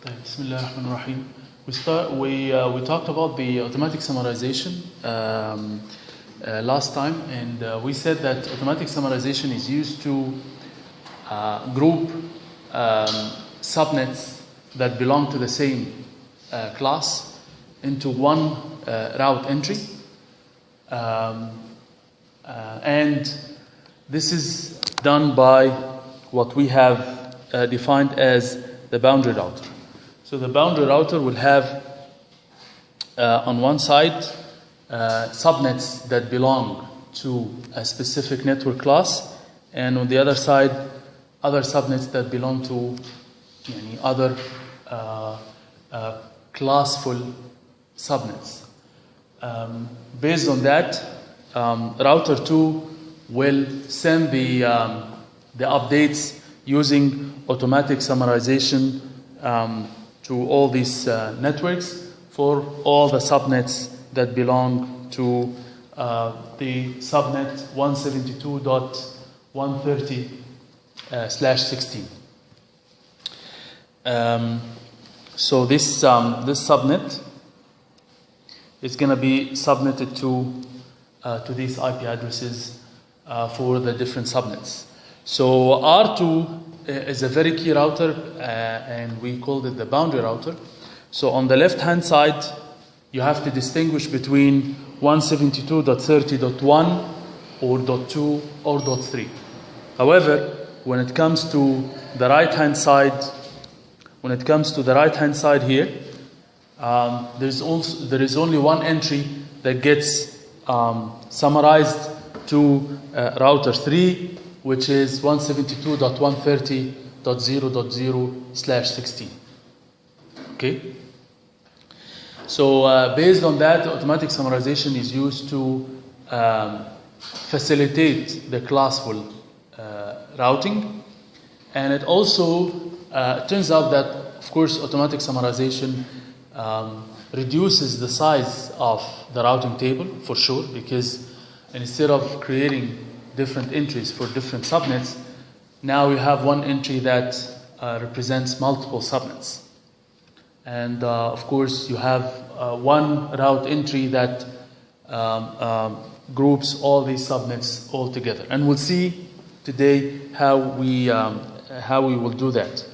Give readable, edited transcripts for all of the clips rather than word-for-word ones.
Bismillah ar-Rahman ar-Rahim. We talked about the automatic summarization last time, and we said that automatic summarization is used to group subnets that belong to the same class into one route entry, and this is done by what we have defined as the boundary router. So the boundary router will have on one side subnets that belong to a specific network class, and on the other side other subnets that belong to other classful subnets. Based on that, router 2 will send the updates using automatic summarization to all these networks for all the subnets that belong to the subnet 172.130/16. So this subnet is going to be submitted to these IP addresses for the different subnets. So R2 is a very key router, and we called it the boundary router. So on the left hand side you have to distinguish between 172.30.1 or .2 or .3. However, when it comes to the right hand side, here, there is only one entry that gets summarized to router 3, which is 172.130.0.0/16. Okay? So based on that, automatic summarization is used to facilitate the classful routing. And it also turns out that, of course, automatic summarization reduces the size of the routing table, for sure, because instead of creating different entries for different subnets, now you have one entry that represents multiple subnets. And of course you have one route entry that groups all these subnets all together. And we'll see today how we will do that.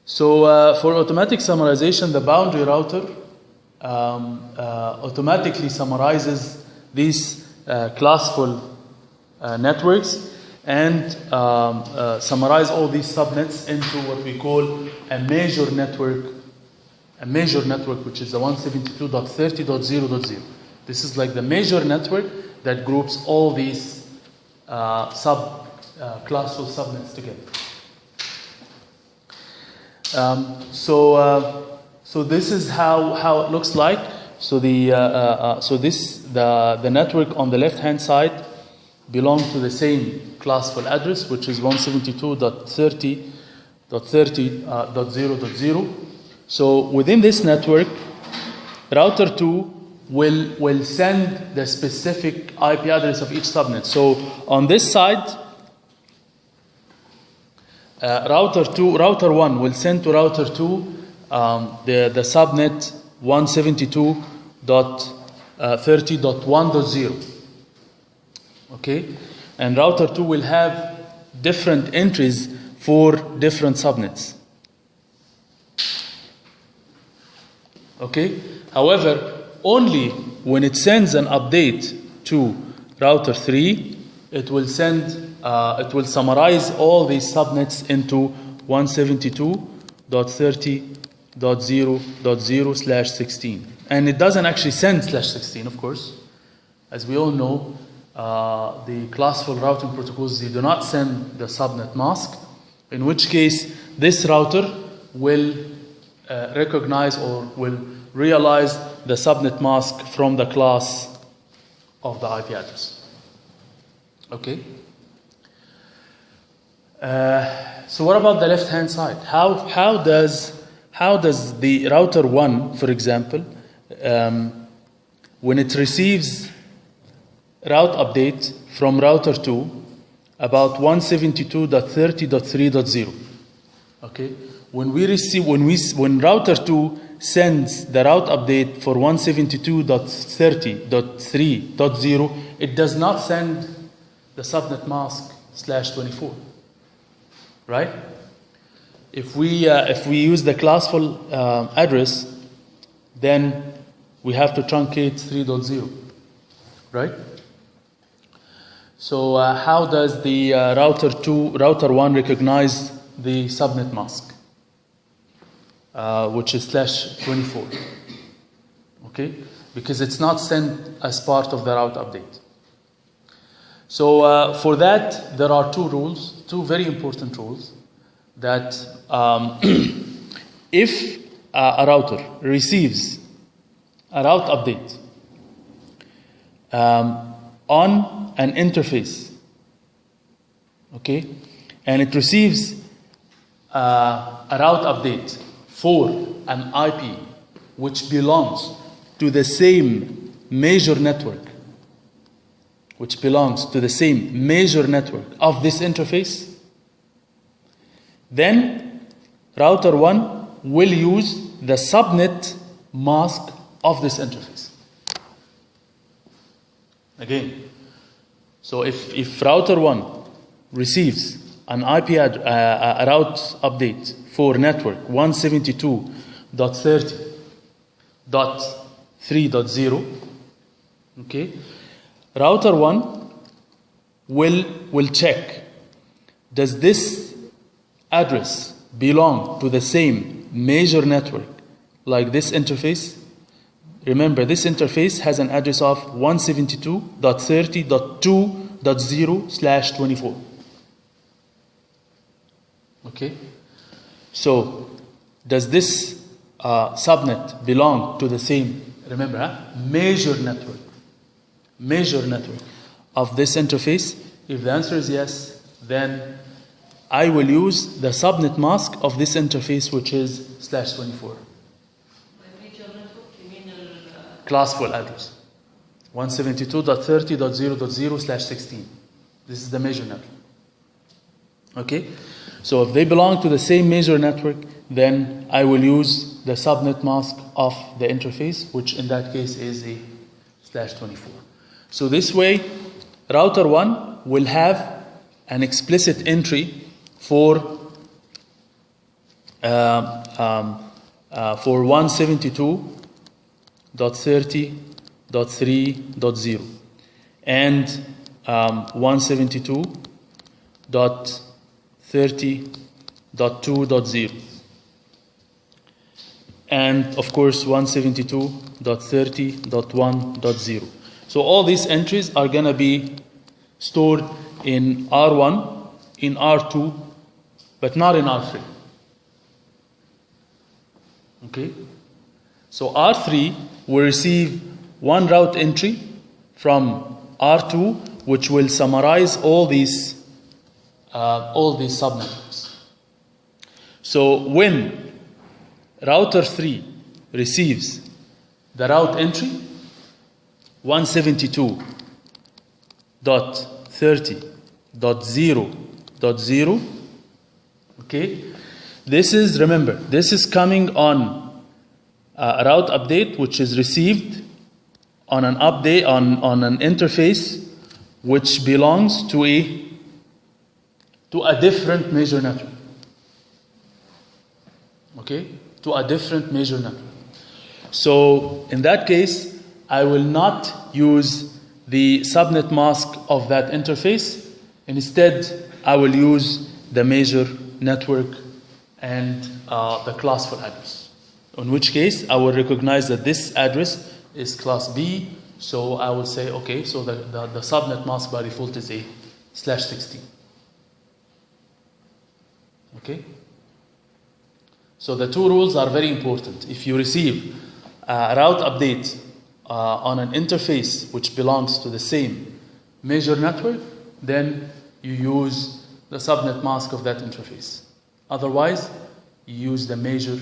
So for automatic summarization, the boundary router automatically summarizes these classful networks and summarize all these subnets into what we call a major network, which is the 172.30.0.0. This is like the major network that groups all these classful subnets together. So this is how it looks like. So the network on the left hand side belongs to the same classful address, which is 172.30.0.0. So within this network, router 2 will send the specific IP address of each subnet. So on this side, router 1 will send to router 2 the subnet 172.30.1.0. Okay, and router 2 will have different entries for different subnets. Okay, however, only when it sends an update to router 3, it will summarize all these subnets into 172.30.0.0/16. And it doesn't actually send /16, of course. As we all know, the classful routing protocols, they do not send the subnet mask, in which case this router will recognize or will realize the subnet mask from the class of the IP address. Okay? So what about the left hand side? How does the router 1, for example, when it receives route update from router 2, about 172.30.3.0. Okay, when router 2 sends the route update for 172.30.3.0, it does not send the subnet mask /24, right? If we use the classful address, then we have to truncate 3.0, right? So how does the router 1 recognize the subnet mask, which is /24? Okay, because it's not sent as part of the route update. So for that, there are two very important rules. That if a router receives a route update on an interface, okay, and it receives a route update for an IP which belongs to the same major network, of this interface, then router 1 will use the subnet mask of this interface. Again, so if router 1 receives an IP a route update for network 172.30.3.0, okay, router 1 will check, does this address belong to the same major network like this interface? Remember, this interface has an address of 172.30.2.0/24. Okay, so does this subnet belong to the same, remember, major network of this interface? If the answer is yes, then I will use the subnet mask of this interface, which is /24. Classful address 172.30.0.0/16. This is the major network. Okay, so if they belong to the same major network, then I will use the subnet mask of the interface, which in that case is a /24. So this way, router 1 will have an explicit entry for 172.30.3.0 and 172.30.2.0 and of course 172.30.1.0. So all these entries are going to be stored in R1, in R2, but not in R3. Okay? So R3 will receive one route entry from R2, which will summarize all these subnetworks. So when router 3 receives the route entry 172.30.0.0, okay, this is, remember, this is coming on a route update which is received on an update on an interface which belongs to a different major network. Okay, to a different major network. So in that case, I will not use the subnet mask of that interface. Instead, I will use the major network and the classful address. In which case, I will recognize that this address is class B. So I will say, okay, so the subnet mask by default is a /16. Okay? So the two rules are very important. If you receive a route update on an interface which belongs to the same major network, then you use the subnet mask of that interface. Otherwise, you use the major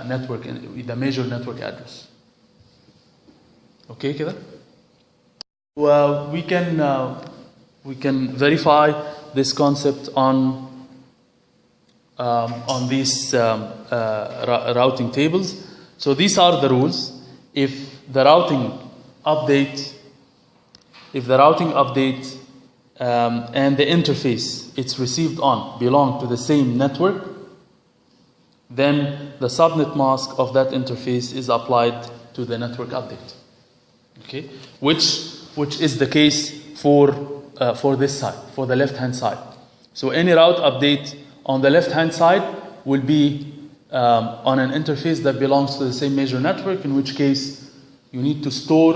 network address. Okay, كده? Well, we can we can verify this concept on these routing tables. So these are the rules. If the routing update and the interface it's received on belong to the same network, then the subnet mask of that interface is applied to the network update. Okay, which is the case for this side, for the left-hand side. So any route update on the left-hand side will be on an interface that belongs to the same major network, in which case you need to store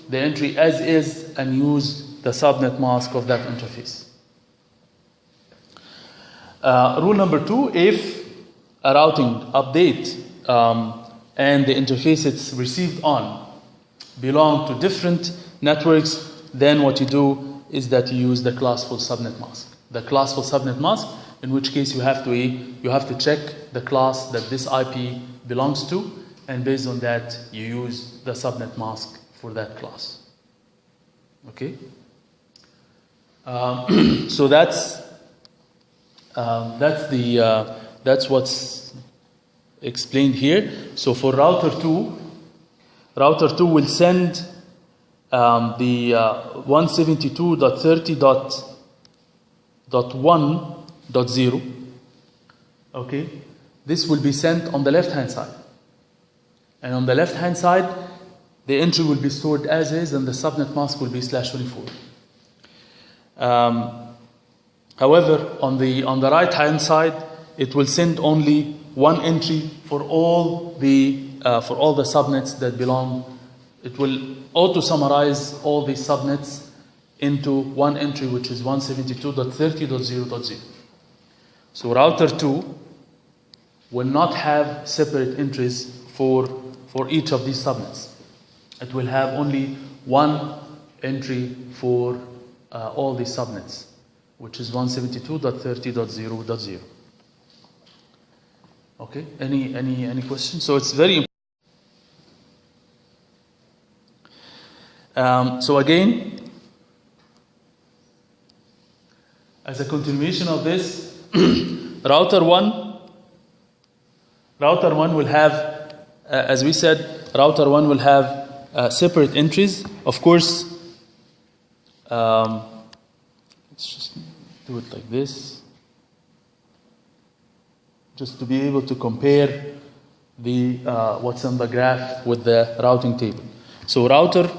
the entry as is and use the subnet mask of that interface. Rule number 2, if a routing update and the interface it's received on belong to different networks, then what you do is that you use the classful subnet mask. The classful subnet mask, in which case you have to check the class that this IP belongs to, and based on that you use the subnet mask for that class. Okay. So that's what's explained here. So for router 2 will send the 172.30.1.0. Okay, this will be sent on the left-hand side, and on the left-hand side, the entry will be stored as is, and the subnet mask will be /24. However, on the right-hand side, it will send only one entry for all the subnets that belong. It will auto-summarize all these subnets into one entry, which is 172.30.0.0. So router 2 will not have separate entries for each of these subnets. It will have only one entry for all these subnets, which is 172.30.0.0. Okay, any questions? So it's very important. So again, as a continuation of this, router 1 will have, as we said, router 1 will have separate entries. Of course, let's just do it like this, just to be able to compare the what's on the graph with the routing table. So router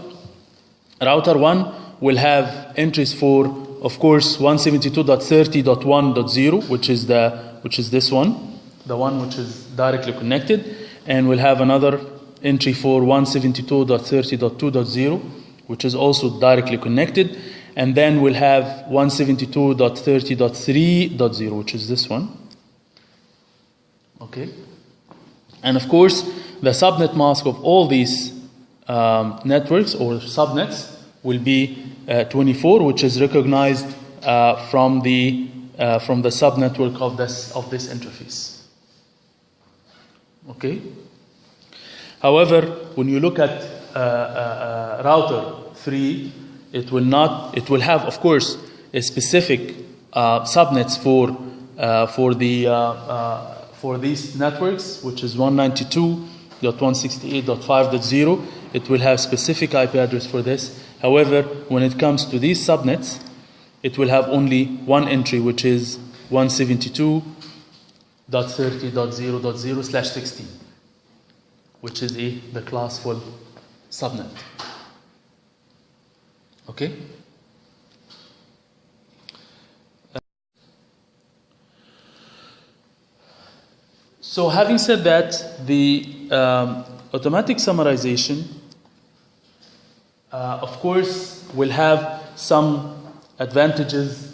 1 will have entries for, of course, 172.30.1.0, which is this one, the one which is directly connected, and we'll have another entry for 172.30.2.0, which is also directly connected, and then we'll have 172.30.3.0, which is this one. Okay, and of course, the subnet mask of all these networks or subnets will be 24, which is recognized from the subnetwork of this interface. Okay. However, when you look at router 3, it will have, of course, a specific subnets for these networks, which is 192.168.5.0. It will have specific IP address for this. However, when it comes to these subnets, it will have only one entry, which is 172.30.0.0/16, which is the classful subnet. Okay. So having said that, the automatic summarization, of course, will have some advantages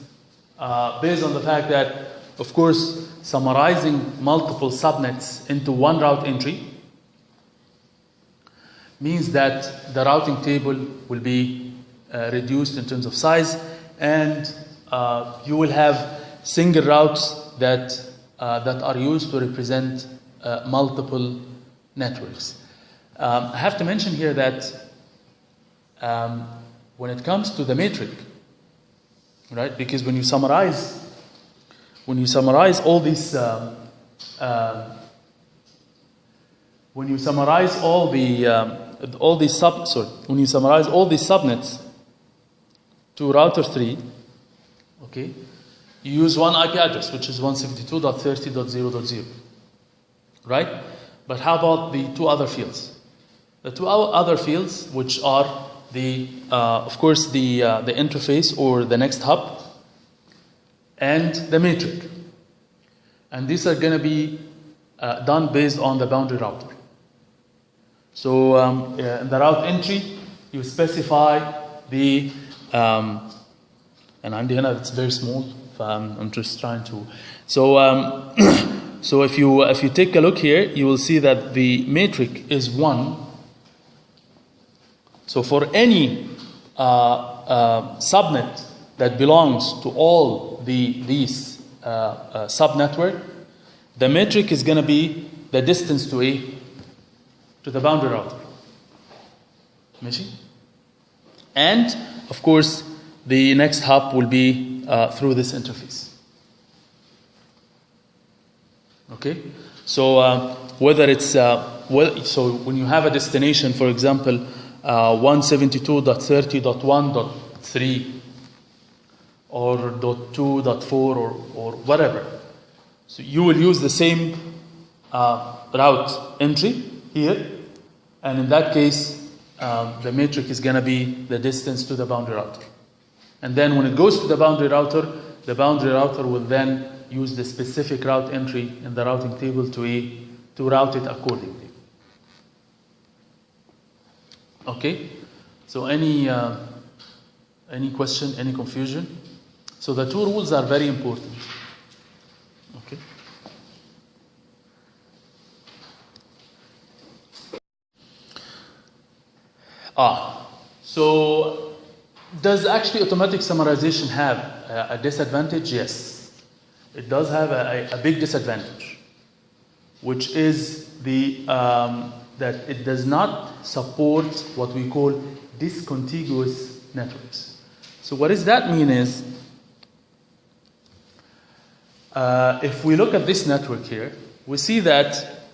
based on the fact that, of course, summarizing multiple subnets into one route entry means that the routing table will be reduced in terms of size, and you will have single routes that are used to represent multiple networks. I have to mention here that when it comes to the metric, right? Because when you summarize all these when you summarize all these subnets to router 3, okay, you use one IP address, which is 172.30.0.0, right? But how about the two other fields? The two other fields, which are of course, the interface or the next hub, and the matrix. And these are going to be done based on the boundary router. So in the route entry, you specify the, and عندي هنا it's very small, I'm just trying to. So so if you take a look here, you will see that the matrix is 1. So for any subnet that belongs to all these subnetwork, the metric is going to be the distance to the boundary router. ماشي? And of course, the next hop will be through this interface. Okay, so whether it's so when you have a destination, for example, 172.30.1.3 or .2.4 or whatever, so you will use the same route entry here, and in that case, the metric is going to be the distance to the boundary router. And then when it goes to the boundary router will then use the specific route entry in the routing table to route it accordingly. Okay, so any question, any confusion? So the two rules are very important. Okay. So does actually automatic summarization have a disadvantage? Yes. It does have a big disadvantage, which is that it does not support what we call discontiguous networks. So what does that mean is, if we look at this network here, we see that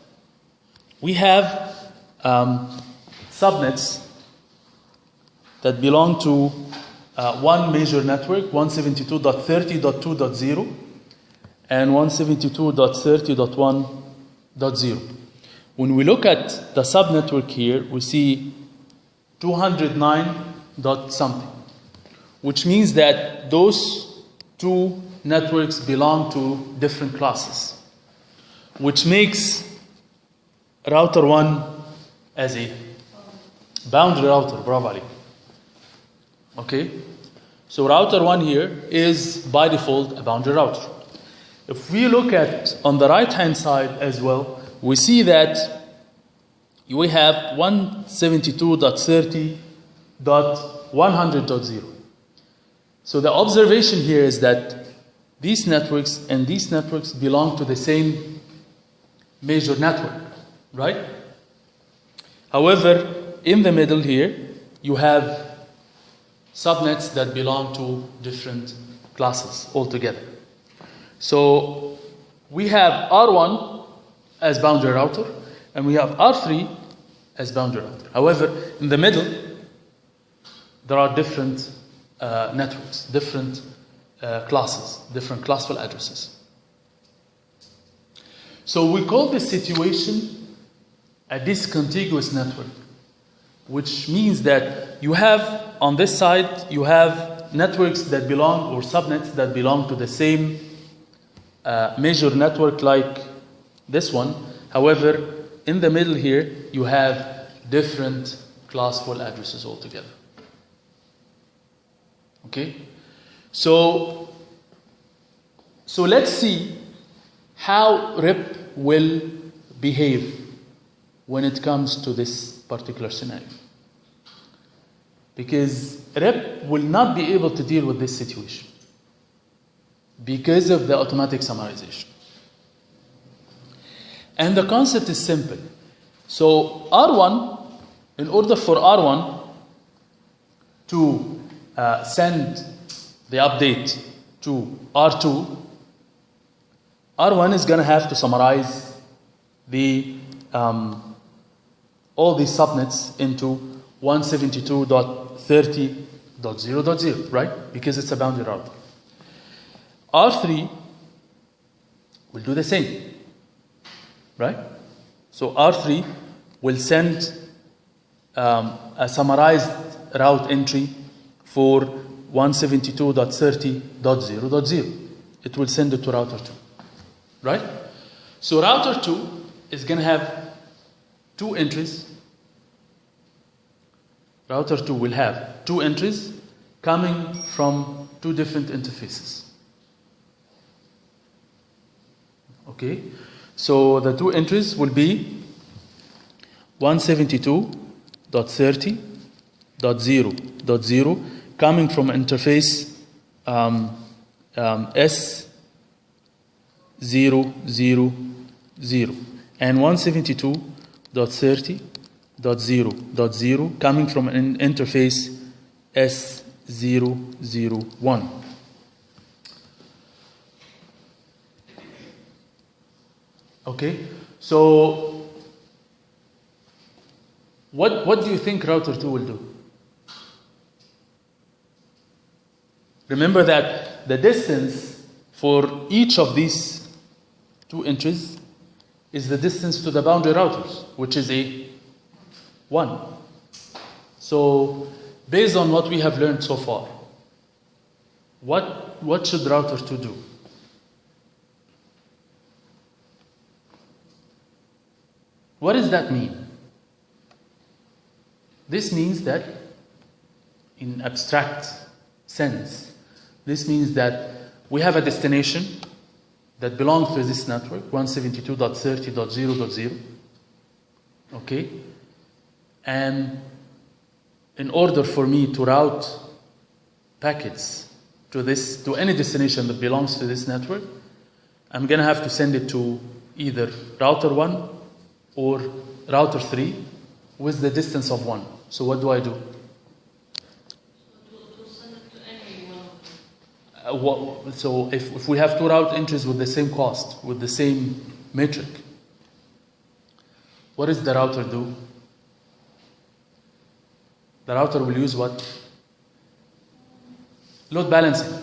we have subnets that belong to one major network, 172.30.2.0 and 172.30.1.0. When we look at the subnetwork here, we see 209 dot something, which means that those two networks belong to different classes, which makes router 1 as a boundary router. Bravo Ali. Okay, so router 1 here is by default a boundary router. If we look at on the right hand side as well, we see that we have 172.30.100.0. So the observation here is that these networks and these networks belong to the same major network, right? However, in the middle here, you have subnets that belong to different classes altogether. So we have R1 as boundary router, and we have R3 as boundary router. However, in the middle, there are different networks, different classes, different classful addresses. So we call this situation a discontiguous network, which means that you have, on this side, you have networks that belong, or subnets that belong to the same major network like this one. However, in the middle here, you have different classful addresses altogether. Okay? So let's see how RIP will behave when it comes to this particular scenario. Because RIP will not be able to deal with this situation because of the automatic summarization. And the concept is simple. So R1, in order for R1 to send the update to R2, R1 is going to have to summarize the all these subnets into 172.30.0.0, right? Because it's a boundary router. R3 will do the same, right? So R3 will send a summarized route entry for 172.30.0.0. It will send it to router 2, right? So router 2 is going to have two entries. Router 2 will have two entries coming from two different interfaces. Okay, so the two entries will be 172.30.0.0 coming from interface S000 and 172.30.0.0 coming from an interface S001. Okay, so what do you think router 2 will do? Remember that the distance for each of these two entries is the distance to the boundary routers, which is a 1. So based on what we have learned so far, what should router 2 do? What does that mean? This means that, in abstract sense, this means that we have a destination that belongs to this network, 172.30.0.0, okay? And in order for me to route packets to any destination that belongs to this network, I'm going to have to send it to either router 1 or router 3 with the distance of 1. So what do I do? So if we have two route entries with the same cost, with the same metric, what does the router do? The router will use what? Load balancing.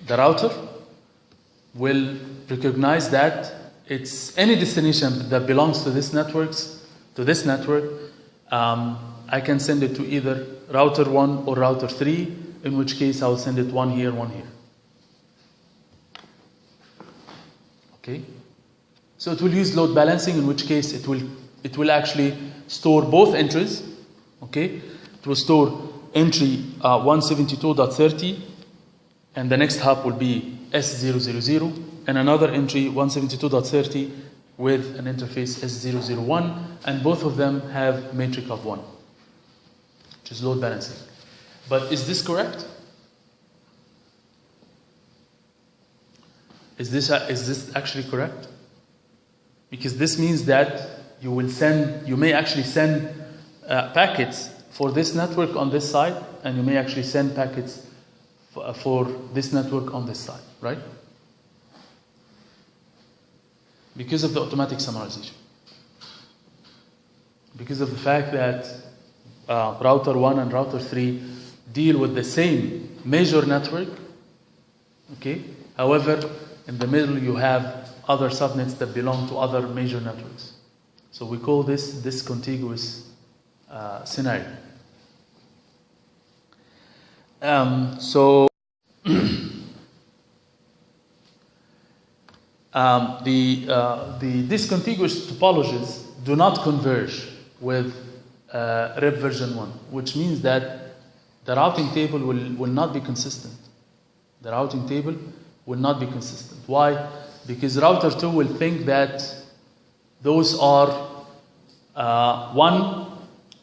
The router will recognize that it's any destination that belongs to this network, I can send it to either router 1 or router 3, in which case I'll send it one here, one here. Okay? So it will use load balancing, in which case it will actually store both entries. Okay? It will store entry 172.30, and the next hop will be S000, and another entry 172.30 with an interface S001, and both of them have metric of 1, which is load balancing. But is this correct? Is this actually correct? Because this means that you may actually send packets for this network on this side, and you may actually send packets for this network on this side, right? Because of the automatic summarization. Because of the fact that router 1 and router 3 deal with the same major network, okay? However, in the middle you have other subnets that belong to other major networks. So we call this discontiguous scenario. The discontiguous topologies do not converge with RIP version 1, which means that the routing table will not be consistent. The routing table will not be consistent. Why? Because router 2 will think that those are one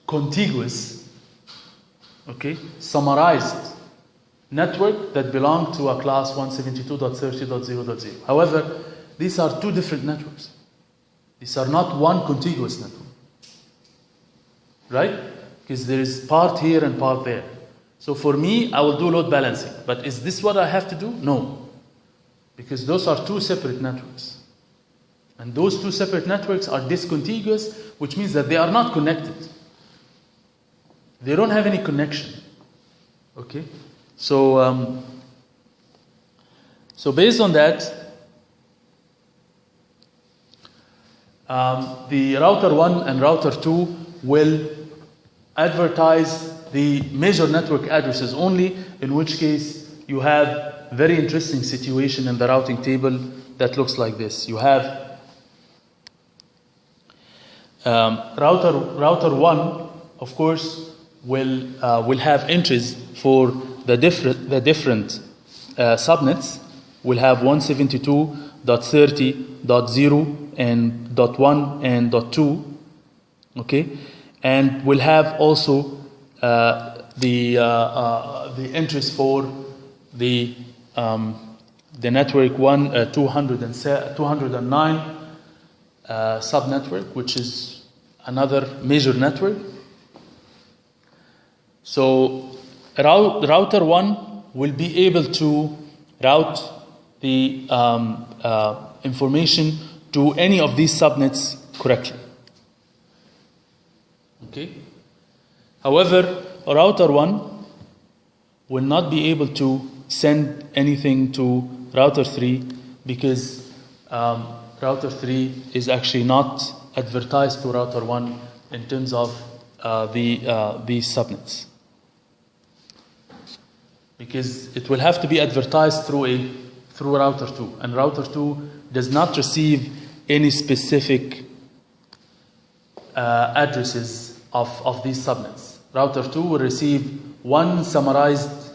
contiguous, okay, summarized network that belong to a class 172.30.0.0. However, these are two different networks. These are not one contiguous network. Right? Because there is part here and part there. So for me, I will do load balancing. But is this what I have to do? No. Because those are two separate networks. And those two separate networks are discontiguous, which means that they are not connected. They don't have any connection. Okay? So based on that, the router 1 and router 2 will advertise the major network addresses only, in which case you have very interesting situation in the routing table that looks like this. You have router 1, of course, will have entries for the different subnets. Will have 172.30.0 and .1 and .2, okay, and will have also the entries for the network 209 subnetwork, which is another major network. So router 1 will be able to route the information to any of these subnets correctly. Okay. However, router 1 will not be able to send anything to router 3 because router 3 is actually not advertised to router 1 in terms of these subnets. Because it will have to be advertised through router 2, and router 2 does not receive any specific addresses of these subnets. Router 2 will receive one summarized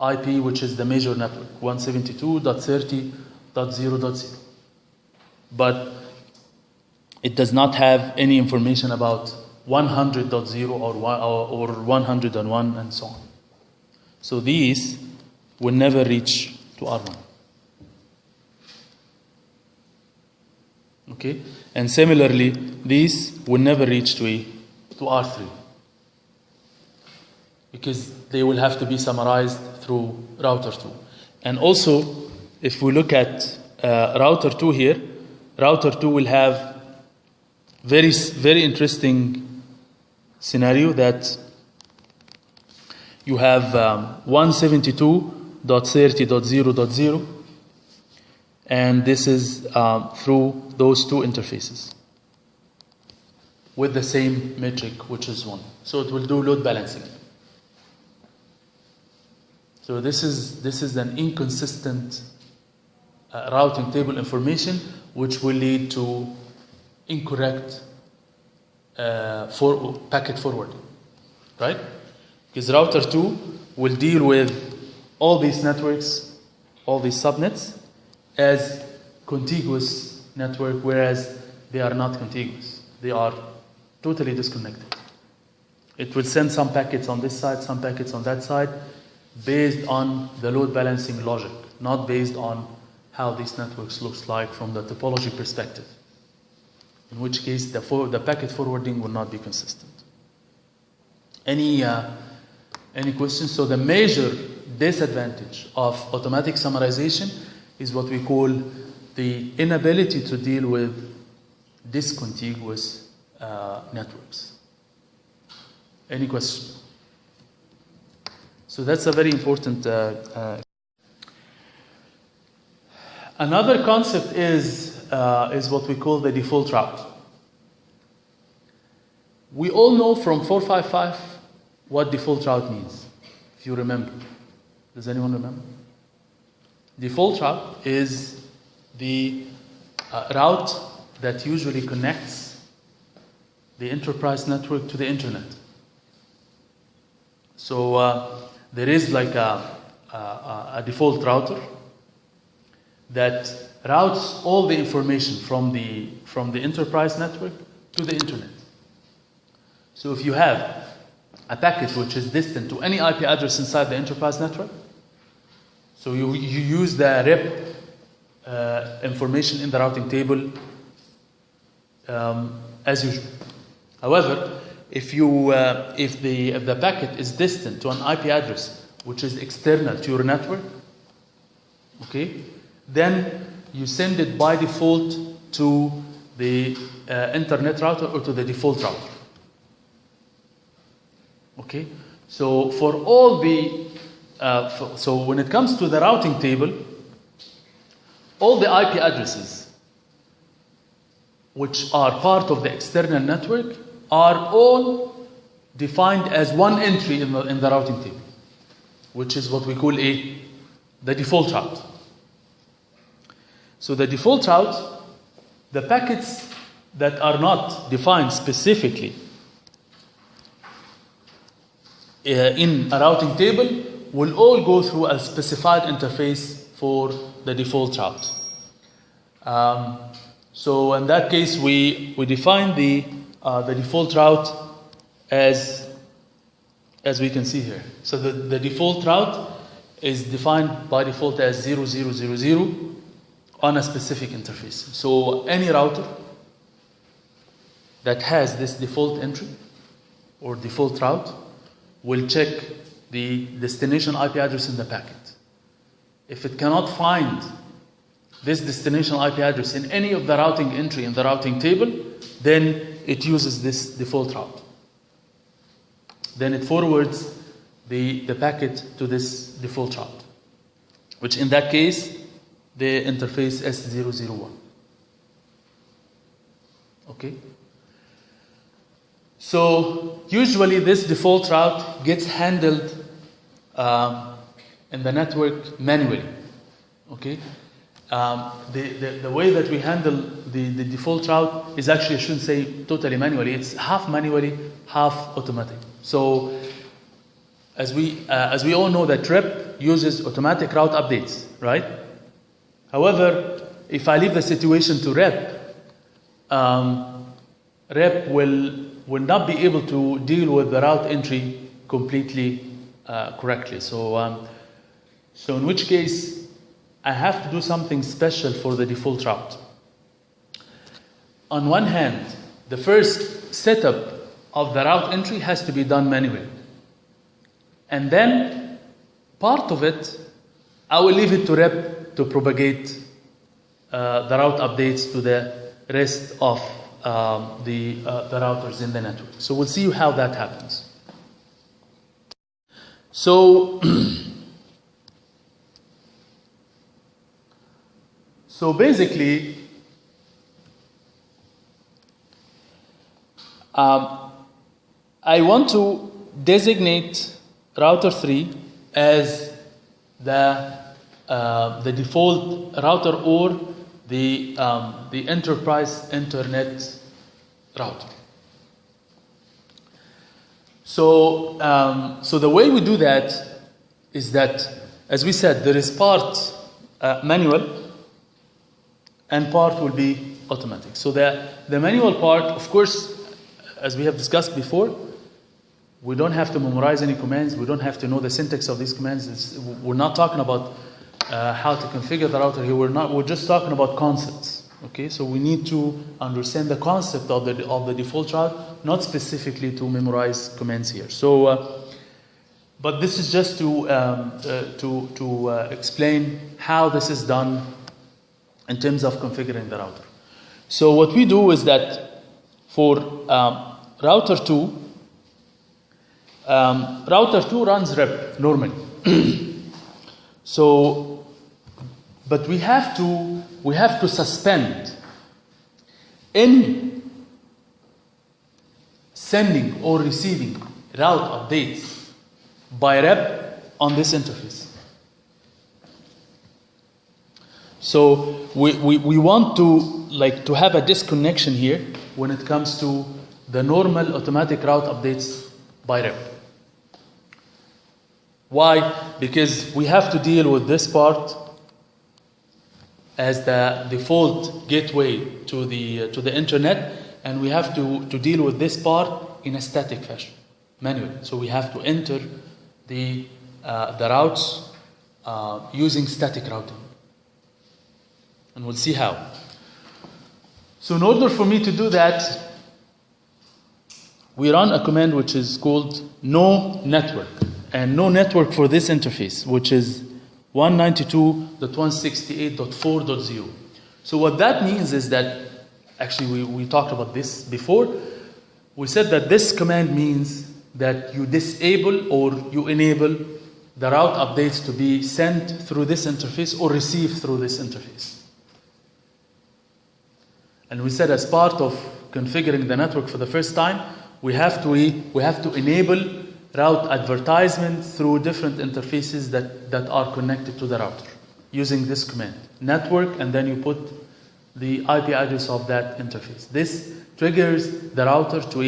IP, which is the major network, 172.30.0.0. But it does not have any information about 100.0 or 101 and so on. So these will never reach to R1. Okay? And similarly, these will never reach to R3. Because they will have to be summarized through router 2. And also, if we look at router 2 here, router 2 will have very, very interesting scenario that you have 172.30.0.0, and this is through those two interfaces with the same metric, which is 1. So it will do load balancing. So this is an inconsistent routing table information, which will lead to incorrect packet forwarding, right? Because router 2 will deal with all these networks, all these subnets, as contiguous network, whereas they are not contiguous. They are totally disconnected. It will send some packets on this side, some packets on that side, based on the load balancing logic, not based on how these networks looks like from the topology perspective. In which case, the packet forwarding will not be consistent. Any questions? So the major disadvantage of automatic summarization is what we call the inability to deal with discontiguous networks. Any question? So that's a very important. Another concept is what we call the default route. We all know from 455 what default route means, if you remember. Does anyone remember? Default route is the route that usually connects the enterprise network to the internet. So there is like a default router that routes all the information from the enterprise network to the internet. So if you have a packet which is distant to any IP address inside the enterprise network, so you use the rep information in the routing table as usual. However, if the packet is distant to an IP address which is external to your network, okay, then you send it by default to the internet router or to the default router. Okay, so for all the so when it comes to the routing table, all the IP addresses which are part of the external network are all defined as one entry in the routing table, which is what we call the default route. So the default route, the packets that are not defined specifically in a routing table will all go through a specified interface for the default route. So in that case, we define the default route as we can see here. So the default route is defined by default as 0000 on a specific interface. So any router that has this default entry or default route will check the destination IP address in the packet. If it cannot find this destination IP address in any of the routing entry in the routing table, then it uses this default route. Then it forwards the packet to this default route, which in that case, the interface S001. Okay? So usually this default route gets handled in the network manually. Okay? The way that we handle the default route is actually, I shouldn't say totally manually, it's half manually, half automatic. So as we all know that rep uses automatic route updates, right? However, if I leave the situation to rep, rep will not be able to deal with the route entry completely correctly. So in which case, I have to do something special for the default route. On one hand, the first setup of the route entry has to be done manually. And then, part of it, I will leave it to rep to propagate the route updates to the rest of the routers in the network. So we'll see how that happens. So, so basically, I want to designate router 3 as the default router or the enterprise internet router. So, so the way we do that is that, as we said, there is part manual and part will be automatic. So the manual part, of course, as we have discussed before, we don't have to memorize any commands. We don't have to know the syntax of these commands. We're not talking about how to configure the router here. We're just talking about concepts. Okay, so we need to understand the concept of the default route, not specifically to memorize commands here. So, but this is just to explain how this is done in terms of configuring the router. So what we do is that for router 2 runs rep normally. So, but we have to suspend any sending or receiving route updates by rep on this interface. So we want to have a disconnection here when it comes to the normal automatic route updates by rep. Why? Because we have to deal with this part as the default gateway to the internet, and we have to deal with this part in a static fashion, manually. So we have to enter the routes using static routing, and we'll see how. So in order for me to do that, we run a command which is called no network. And no network for this interface, which is 192.168.4.0. So what that means is that, actually we talked about this before. We said that this command means that you disable or you enable the route updates to be sent through this interface or received through this interface. And we said as part of configuring the network for the first time, we have to enable route advertisement through different interfaces that are connected to the router using this command, network, and then you put the IP address of that interface. This triggers the router to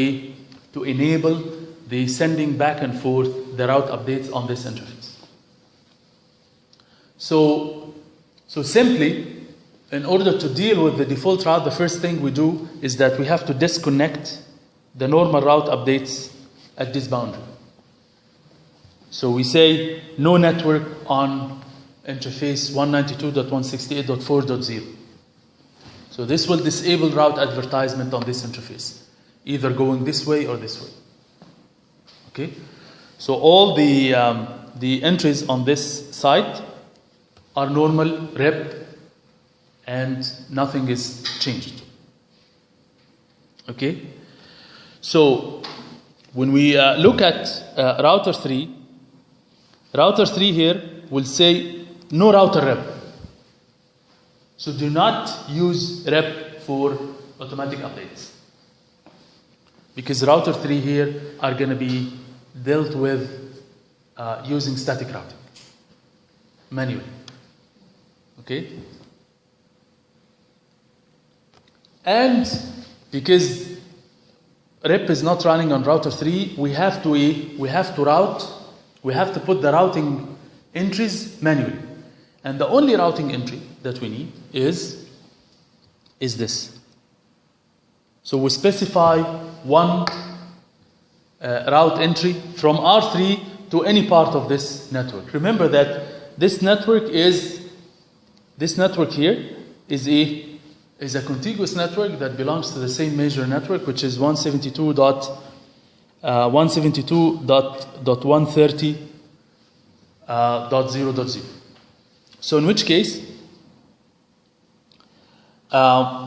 enable the sending back and forth the route updates on this interface. So simply, in order to deal with the default route, the first thing we do is that we have to disconnect the normal route updates at this boundary. So we say no network on interface 192.168.4.0. So this will disable route advertisement on this interface, either going this way or this way. Okay? So all the entries on this site are normal rep and nothing is changed. Okay? So when we look at router 3 here will say no router rep. So do not use rep for automatic updates, because router 3 here are going to be dealt with using static routing manually. Okay? And because rep is not running on router 3, we have to put the routing entries manually. And the only routing entry that we need is this. So we specify one route entry from R3 to any part of this network. Remember that this network here is a contiguous network that belongs to the same major network, which is 172.130.0.0. So in which case,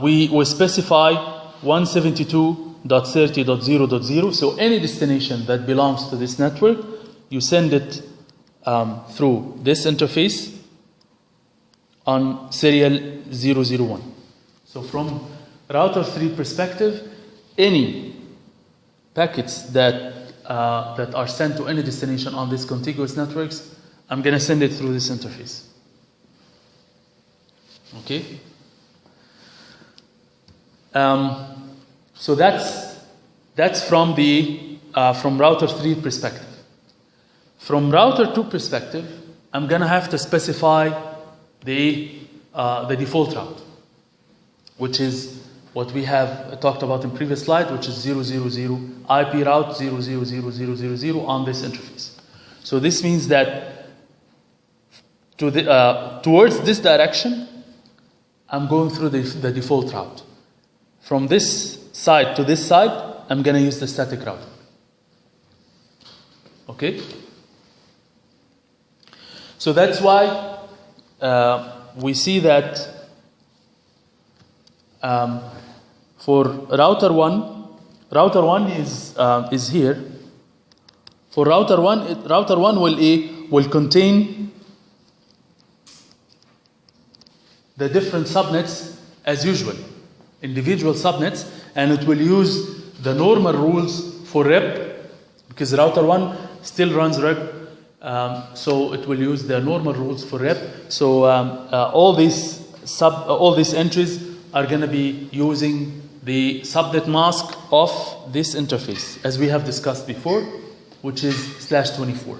we specify 172.30.0.0. So any destination that belongs to this network, you send it through this interface on serial 001. So from router 3 perspective, any packets that are sent to any destination on these contiguous networks, I'm going to send it through this interface. Okay? So that's from router 3 perspective. From router 2 perspective, I'm going to have to specify the default route, which is what we have talked about in previous slide, which is 000 IP route 00000 on this interface. So this means that towards this direction, I'm going through the default route. From this side to this side, I'm going to use the static route. Okay? So that's why we see that for router 1 is here. For router 1 will contain the different subnets as usual, individual subnets, and it will use the normal rules for rep, because router 1 still runs rep, so it will use the normal rules for rep. So all these entries are going to be using the subnet mask of this interface, as we have discussed before, which is /24.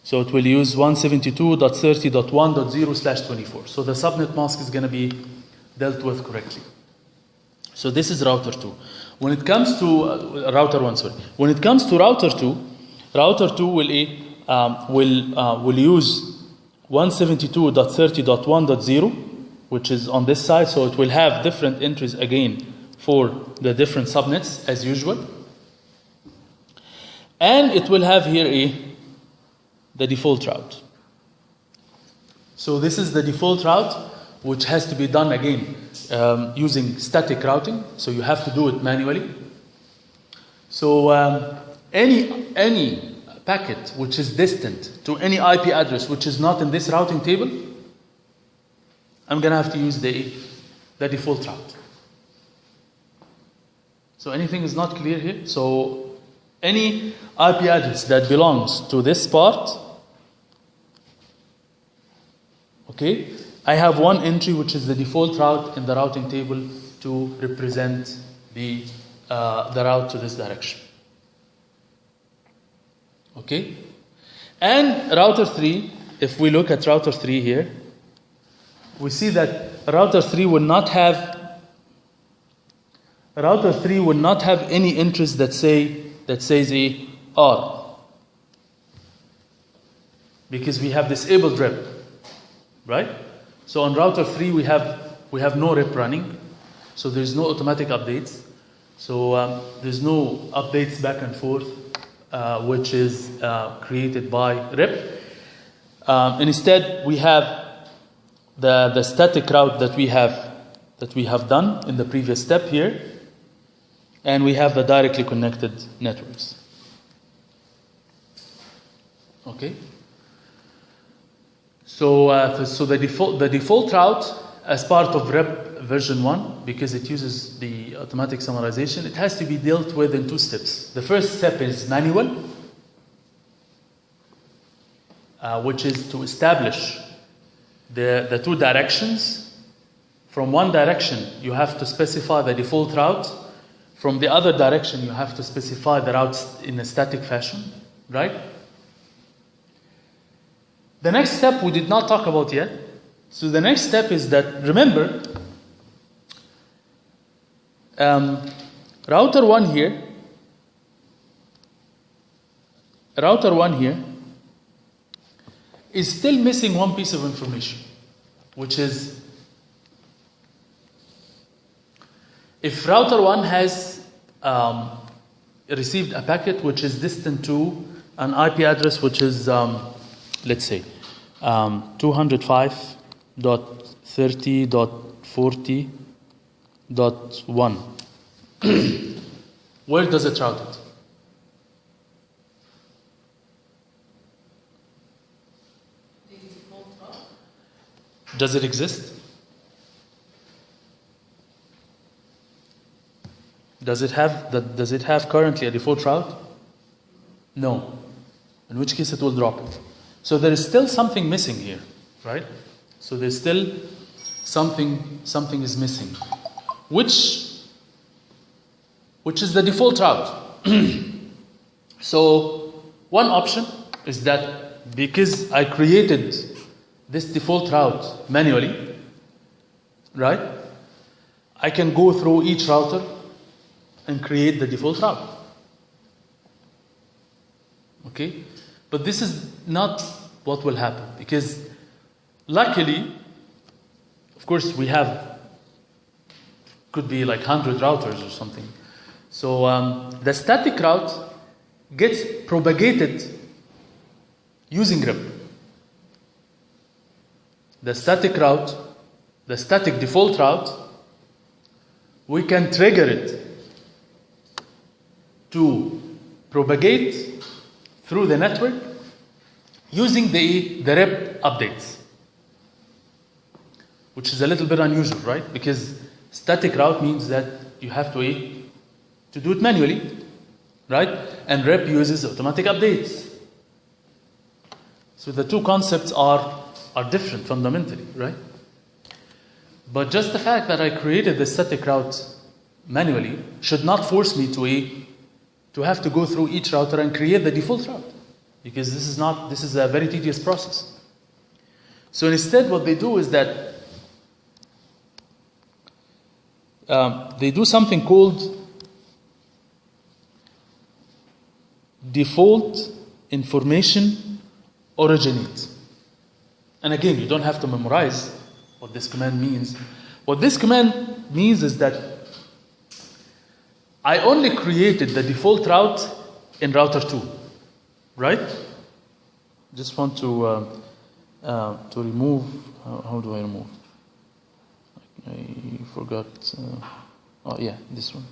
So it will use 172.30.1.0/24. So the subnet mask is going to be dealt with correctly. So this is router 2. When it comes to router 1, sorry. When it comes to router 2 will use 172.30.1.0, which is on this side. So it will have different entries again for the different subnets as usual. And it will have here the default route. So this is the default route, which has to be done again using static routing. So you have to do it manually. So any packet which is distant to any IP address which is not in this routing table, I'm going to have to use the default route. So anything is not clear here? So any IP address that belongs to this part, okay, I have one entry which is the default route in the routing table to represent the route to this direction. Okay? And router 3, if we look at router 3 here, we see that router 3 will not have any entries that says R, because we have disabled rep, right? So on router 3 we have no rep running, so there's no automatic updates. So there's no updates back and forth, which is created by rep. Instead, we have the static route that we have done in the previous step here, and we have the directly connected networks. Okay. So the default route as part of rep version 1, because it uses the automatic summarization, it has to be dealt with in 2 steps. The first step is manual, which is to establish the 2 directions. From one direction, you have to specify the default route. From the other direction, you have to specify the routes in a static fashion, right? The next step we did not talk about yet. So the next step is that, remember, router 1 here is still missing one piece of information, which is, if router 1 has received a packet which is distant to an IP address which is, let's say, 205.30.40.1, where does it route it? Does it exist? Does it have currently a default route? No. In which case it will drop it. So there is still something missing here, right? So there's still something is missing, which is the default route. So one option is that because I created this default route manually, right? I can go through each router and create the default route. Okay? But this is not what will happen, because luckily, of course, we have, could be like 100 routers or something. So the static route gets propagated using rep. The static route, the static default route, we can trigger it to propagate through the network using the rep updates, which is a little bit unusual, right? Because static route means that you have to do it manually, right? And rep uses automatic updates. So the two concepts are different fundamentally, right? But just the fact that I created the static route manually should not force me to have to go through each router and create the default route, because this is a very tedious process. So instead, what they do is that they do something called default information originate. And again, you don't have to memorize what this command means. What this command means is that I only created the default route in router 2, right? Just want to remove. How do I remove? I forgot. Oh yeah, this one.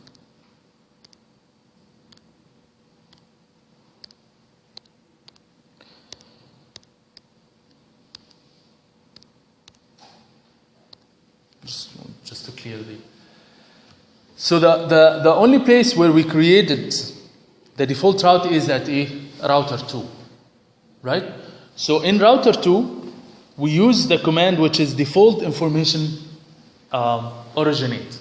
Just to clear the. So the only place where we created the default route is at a router 2, right? So in router 2, we use the command which is default information originate,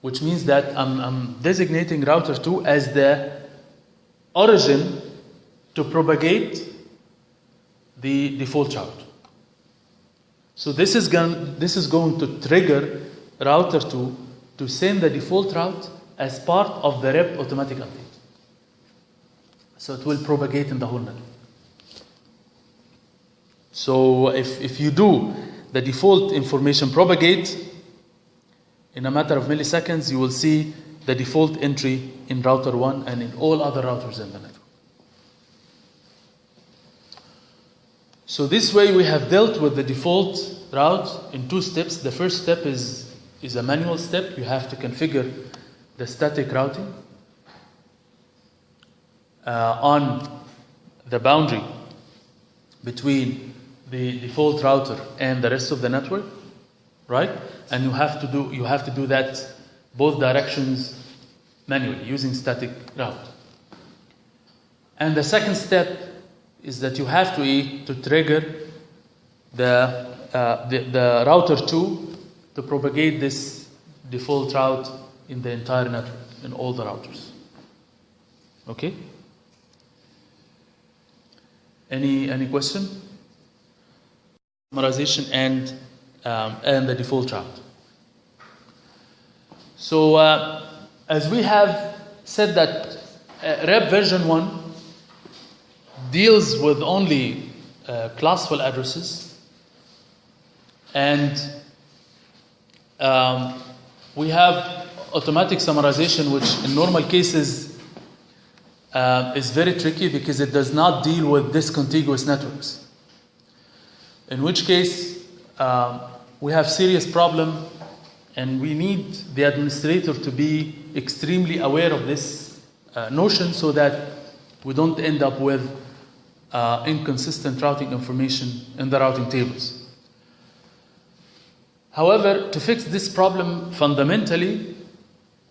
which means that I'm designating router 2 as the origin to propagate the default route. So this is going to trigger router 2 to send the default route as part of the rep automatic update. So it will propagate in the whole network. So if you do the default information propagate, in a matter of milliseconds, you will see the default entry in router 1 and in all other routers in the network. So this way we have dealt with the default route in 2 steps. The first step is a manual step. You have to configure the static routing on the boundary between the default router and the rest of the network, right? And you have to do that both directions manually using static route. And the second step is that you have to trigger the router 2 to propagate this default route in the entire network, in all the routers. Okay? Any question? Summarization and the default route. So as we have said that rep version 1 deals with only classful addresses, and we have automatic summarization, which in normal cases is very tricky because it does not deal with discontiguous networks. In which case, we have serious problem, and we need the administrator to be extremely aware of this notion so that we don't end up with inconsistent routing information in the routing tables. However, to fix this problem fundamentally,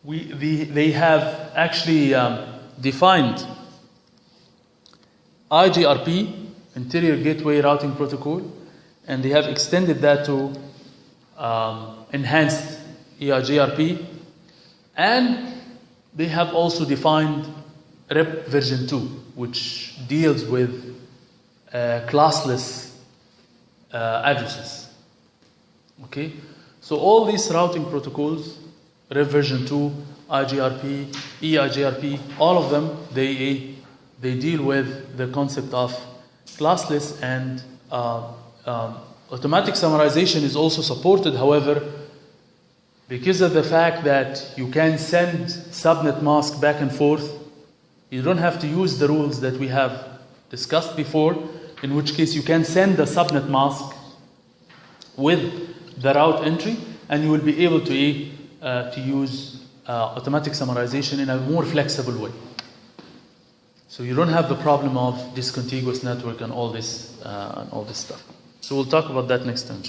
they have actually defined IGRP, Interior Gateway Routing Protocol, and they have extended that to enhanced EIGRP, and they have also defined rep version 2, which deals with classless addresses. Okay, so all these routing protocols, rep version 2, IGRP, EIGRP, all of them, they deal with the concept of classless, and automatic summarization is also supported. However, because of the fact that you can send subnet mask back and forth, you don't have to use the rules that we have discussed before, in which case you can send the subnet mask with the route entry, and you will be able to use automatic summarization in a more flexible way. So you don't have the problem of discontiguous network and all this stuff. So we'll talk about that next time.